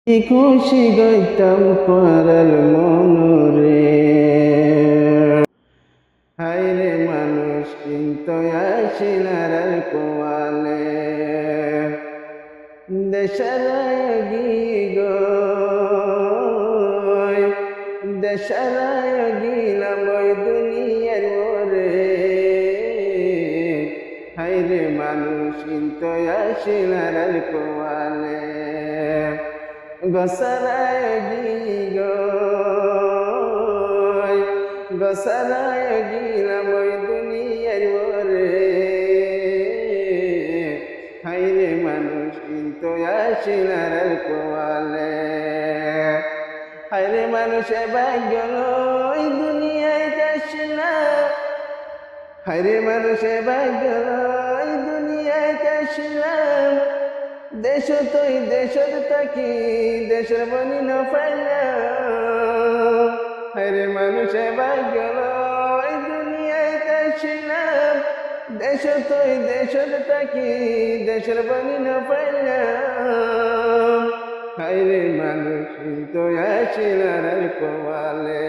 খুশি গইতাম পারাল মনরে। হাইরে মানুষ কিন্তু আসিনার কোয়ালে দেশারায় গো দেশারায় গিলাম ওই দুনিয়ার ওরে। হাইরে মানুষ কিন্তু আসিনার কোয়ালে গসরায় গসরায় গিলাম ওই দুনিয়ার ওরে। হাইরে মানুষ কিন্তু আসিনার কোয়ালে। হাইরে মানুষে ভাগ্য ওই দুনিয়ায় আসিনা। হাইরে মানুষে ভাগ্য ওই দুনিয়ায় আসিলাম। দেশ তুই দেশের তাকি দেশের বনি না পাইলাম। হায়রে মানুষে ভাগ্য ওই দুনিয়ায় আসিলাম। দেশ তুই দেশের তাকি দেশের বনি না পাইলাম। হায়রে মানুষ কিন্তু আসিলার কোয়ালে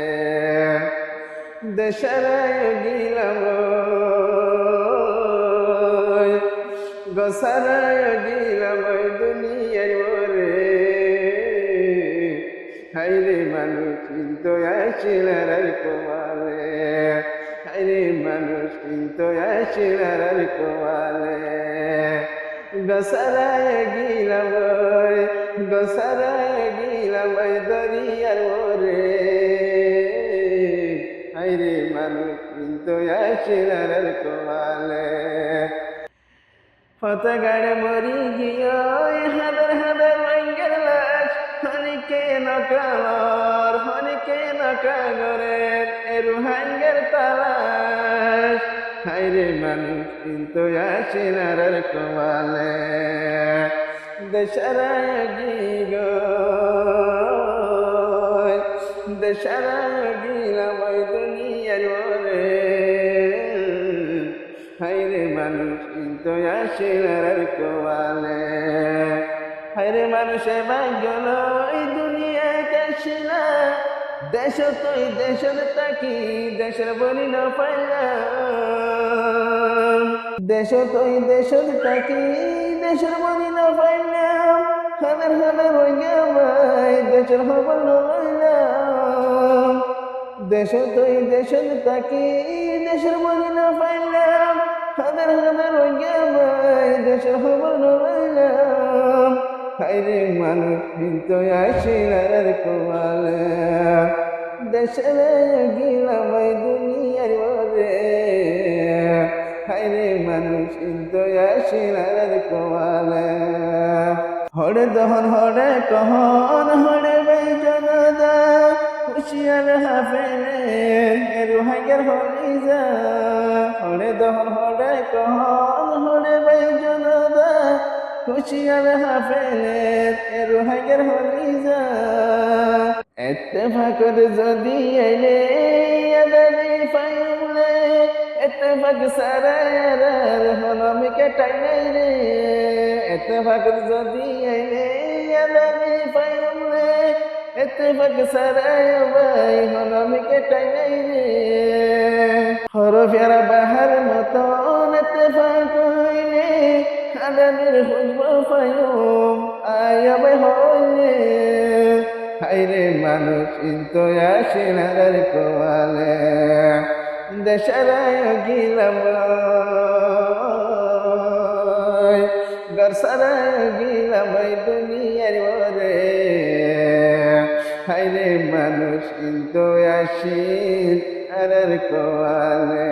দেশারায় গিলাম গসরায় গিলাম ওই দুনিয়ার ওরে। হাইরে মানুষ কিন্তু আসিলার কোয়ালে। হাইরে মানুষ কিন্তু আসিলার কোয়ালে গসরায় গিলাম গসরায় গিলাম ওই দরিয়ার ওরে। হাইরে মানুষ কিন্তু আসিলার কোয়ালে ফতগাড় মরি গিয়ে হাজার হাজার রঙের লাশ। হনিকে নকালর হনিকে নকাগরের রুহাঙ্গের তালাশ। হাইরে মানুষ কিন্তু আসিনার কোয়ালে দেশারায় গো দেশারায় গিলাম ওই দুনিয়ার ওরে। হাইরে মানুষ কিন্তু আসিলার কোয়ালে। হাইরে মানুষে ভাগ্য ওই দুনিয়ায় আসিলা। দেশ তুই দেশের তাকি দেশের বলি না পাইলাম। দেশ তুই দেশের তাকি দেশের বলি না পাইলাম। হাজার হাজার হয়ে ভাই দেশের খবর লইলাম। দেশ তুই দেশের তাকি দেশের বলি না পাইলাম। হাজার হাজার হয়ে ভাই দেশের খবর লইলাম। হাইরে মানুষ কিন্তু আসিলার কোয়ালে দেশের গিলাম ওই দুনিয়ার ওরে। হাইরে মানুষ কিন্তু আসিলার কোয়ালে হরে দহন হরে কহন হরে বাই জনদা। হুশিয়ার হাফেলে রুহাঙ্গের হলি যা। হরে দহন হরে কহন হরে বাই জনদা। হুশিয়ার হাফেলে রুহাঙ্গের হলি যা। এত্তেফাকর যদি এলে আদানি ফাইলে। এত্তেফাক সারার হলমিকে টাইলাই রে। এত্তেফাকর যদি এলে আদানি ফাইলে। এত্তেফাক সারায় ভাই হলমিকে টাইলাই রে। হরফের বাহার মতন এত্তেফাক হইলে। আদানির হুজব ফায়ুম আয়াবে হইলে। হাইরে মানুষ কিন্তু আসিলার কোয়ালে দেশারায় গিলাম গরসারায় গিলাম ওই দুনিয়ার ওরে। হাইরে মানুষ কিন্তু আসিলার কোয়ালে।